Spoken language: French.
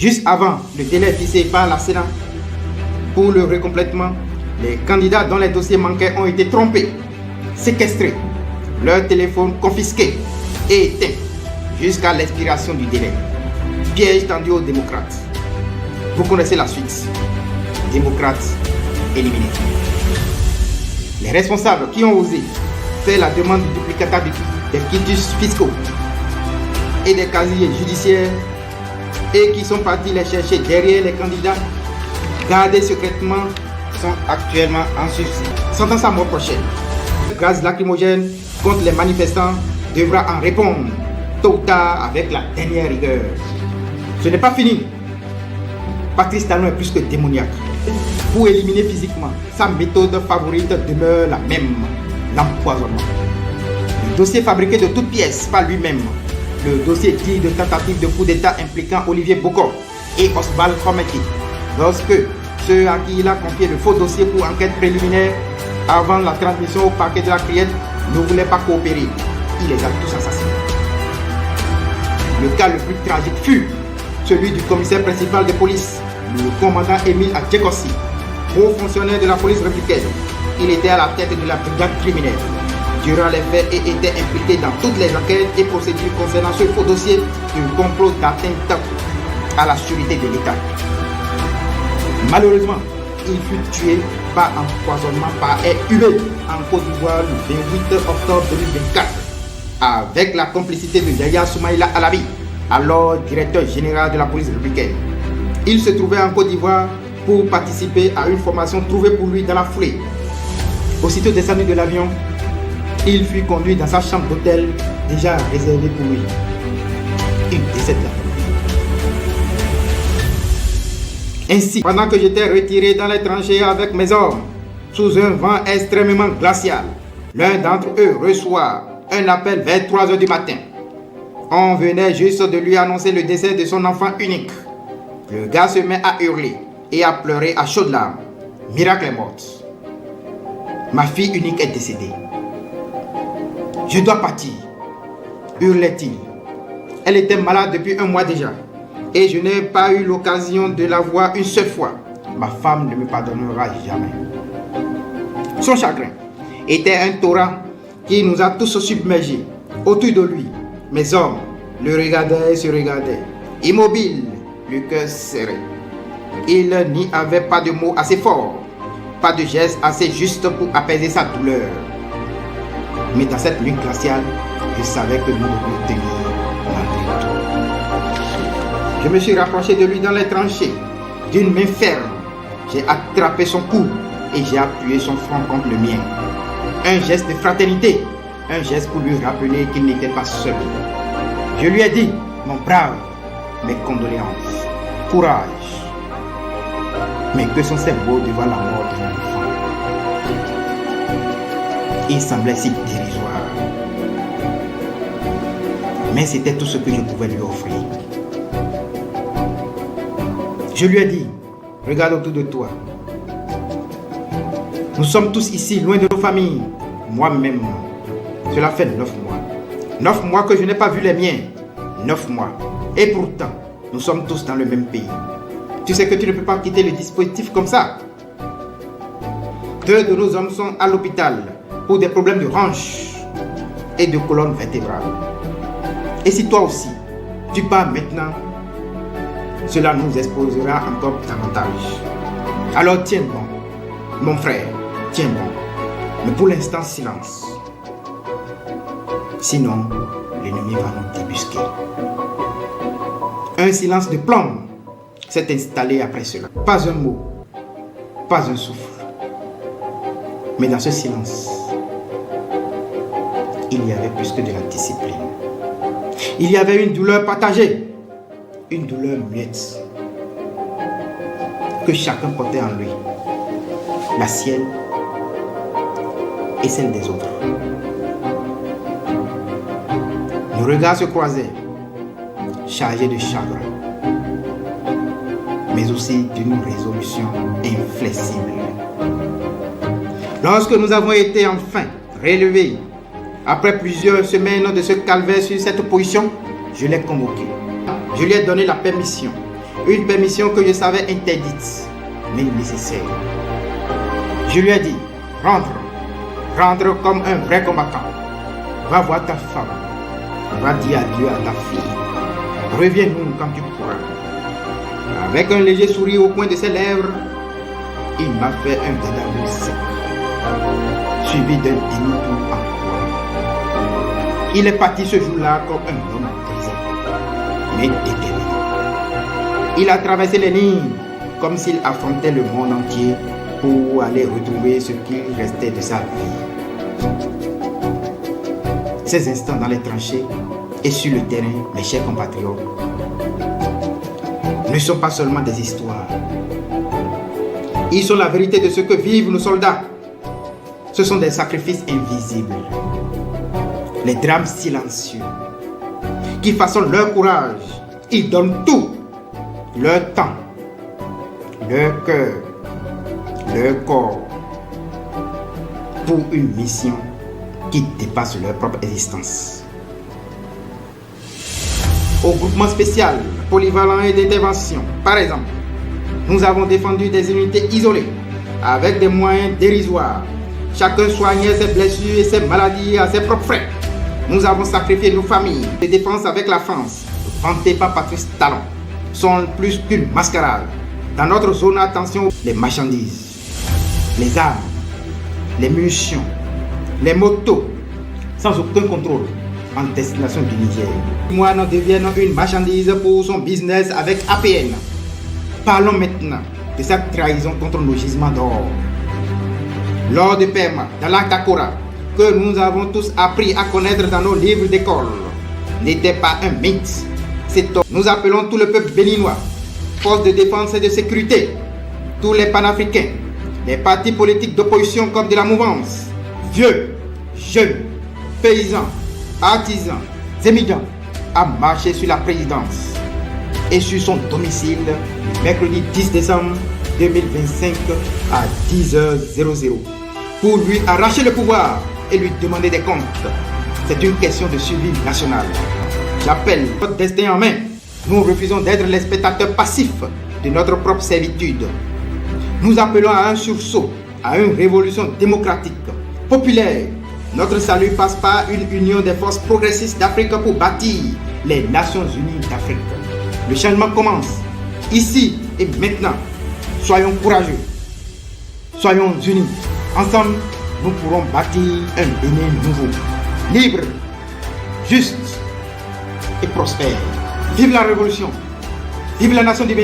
Juste avant le délai fixé par la Sénat pour le recomplètement, les candidats dont les dossiers manquaient ont été trompés, séquestrés, leur téléphone confisqué et éteint jusqu'à l'expiration du délai. Piège tendu aux démocrates. Vous connaissez la suite. Démocrates éliminés. Les responsables qui ont osé faire la demande du duplicata des quitus fiscaux et des casiers judiciaires et qui sont partis les chercher derrière les candidats gardés secrètement sont actuellement en sursis. Sentence à mort prochaine. Le gaz lacrymogène contre les manifestants devra en répondre tôt ou tard avec la dernière rigueur. Ce n'est pas fini. Patrice Talon est plus que démoniaque. Pour éliminer physiquement, sa méthode favorite demeure la même, l'empoisonnement. Le dossier fabriqué de toutes pièces par lui-même, le dossier dit de tentative de coup d'État impliquant Olivier Bokor et Oswald Formeti, lorsque ceux à qui il a confié le faux dossier pour enquête préliminaire avant la transmission au parquet de la Criette ne voulaient pas coopérer. Il les a tous assassinés. Le cas le plus tragique fut celui du commissaire principal de police, le commandant Émile Adjekossi, haut fonctionnaire de la police républicaine. Il était à la tête de la brigade criminelle durant les faits et était impliqué dans toutes les enquêtes et procédures concernant ce faux dossier du complot d'atteinte à la sûreté de l'État. Malheureusement, il fut tué par empoisonnement par air humain en Côte d'Ivoire le 28 octobre 2024 avec la complicité de Yaya Soumaïla Alabi, alors directeur général de la police républicaine. Il se trouvait en Côte d'Ivoire pour participer à une formation trouvée pour lui dans la foulée. Aussitôt descendu de l'avion, il fut conduit dans sa chambre d'hôtel déjà réservée pour lui. Il décède là. Ainsi, pendant que j'étais retiré dans les tranchées avec mes hommes, sous un vent extrêmement glacial, l'un d'entre eux reçoit un appel vers 3 h du matin. On venait juste de lui annoncer le décès de son enfant unique. Le gars se met à hurler et à pleurer à chaudes larmes. Miracle est morte. Ma fille unique est décédée. Je dois partir, hurlait-il. Elle était malade depuis 1 mois déjà et je n'ai pas eu l'occasion de la voir une seule fois. Ma femme ne me pardonnera jamais. Son chagrin était un torrent qui nous a tous submergés. Autour de lui, mes hommes le regardaient et se regardaient, immobiles, le cœur serré. Il n'y avait pas de mots assez forts, pas de gestes assez justes pour apaiser sa douleur. Mais dans cette nuit glaciale, je savais que nous devions tenir malgré tout. Je me suis rapproché de lui dans les tranchées, d'une main ferme. J'ai attrapé son cou et j'ai appuyé son front contre le mien. Un geste de fraternité, un geste pour lui rappeler qu'il n'était pas seul. Je lui ai dit, mon brave, mes condoléances, courage. Mais que sont ces mots devant la mort de mon enfant? Il semblait si dérisoire. Mais c'était tout ce que je pouvais lui offrir. Je lui ai dit, regarde autour de toi. Nous sommes tous ici, loin de nos familles. Moi-même, cela fait 9 mois. 9 mois que je n'ai pas vu les miens. 9 mois. Et pourtant, nous sommes tous dans le même pays. Tu sais que tu ne peux pas quitter le dispositif comme ça. 2 de nos hommes sont à l'hôpital pour des problèmes de hanches et de colonne vertébrale. Et si toi aussi, tu pars maintenant, cela nous exposera encore davantage. Alors tiens bon, mon frère, tiens bon. Mais pour l'instant, silence. Sinon, l'ennemi va nous débusquer. Un silence de plomb s'est installé après cela. Pas un mot, pas un souffle. Mais dans ce silence, il y avait plus que de la discipline. Il y avait une douleur partagée, une douleur muette, que chacun portait en lui. La sienne et celle des autres. Nos regards se croisaient, chargés de chagrin, mais aussi d'une résolution inflexible. Lorsque nous avons été enfin relevés, après plusieurs semaines de ce calvaire sur cette position, je l'ai convoqué. Je lui ai donné la permission Une permission que je savais interdite, mais nécessaire. Je lui ai dit, rentre comme un vrai combattant. Va voir ta femme. Va dire adieu à ta fille. Reviens-nous quand tu pourras. Avec un léger sourire au coin de ses lèvres, il m'a fait un dada sec, suivi d'un demi-tour en courant. Il est parti ce jour-là comme un homme grisé, mais déterminé. Il a traversé les lignes comme s'il affrontait le monde entier pour aller retrouver ce qu'il restait de sa vie. Ces instants dans les tranchées et sur le terrain, mes chers compatriotes, ne sont pas seulement des histoires. Ils sont la vérité de ce que vivent nos soldats. Ce sont des sacrifices invisibles, les drames silencieux qui façonnent leur courage. Ils donnent tout, leur temps, leur cœur, leur corps, pour une mission qui dépasse leur propre existence. Au groupement spécial, polyvalent et d'intervention, par exemple, nous avons défendu des unités isolées, avec des moyens dérisoires. Chacun soignait ses blessures et ses maladies à ses propres frais. Nous avons sacrifié nos familles. Les défenses avec la France, vantées par Patrice Talon, sont plus qu'une mascarade. Dans notre zone, attention, les marchandises, les armes, les munitions, les motos, sans aucun contrôle, en destination du Niger. Moi, nous deviennent une marchandise pour son business avec APN. Parlons maintenant de cette trahison contre nos gisements d'or. Lors de Pema, dans l'Akakora, que nous avons tous appris à connaître dans nos livres d'école, n'était pas un mythe. C'est homme. Nous appelons tout le peuple béninois, forces de défense et de sécurité, tous les panafricains, les partis politiques d'opposition comme de la mouvance, vieux, jeunes, paysans, artisans, émigrants, à marcher sur la présidence et sur son domicile le mercredi 10 décembre 2025 à 10h00 pour lui arracher le pouvoir et lui demander des comptes. C'est une question de survie nationale. J'appelle notre destin en main. Nous refusons d'être les spectateurs passifs de notre propre servitude. Nous appelons à un sursaut, à une révolution démocratique, populaire. Notre salut passe par une union des forces progressistes d'Afrique pour bâtir les Nations Unies d'Afrique. Le changement commence, ici et maintenant. Soyons courageux, soyons unis. Ensemble, nous pourrons bâtir un Bénin nouveau, libre, juste et prospère. Vive la révolution, vive la nation du Bénin.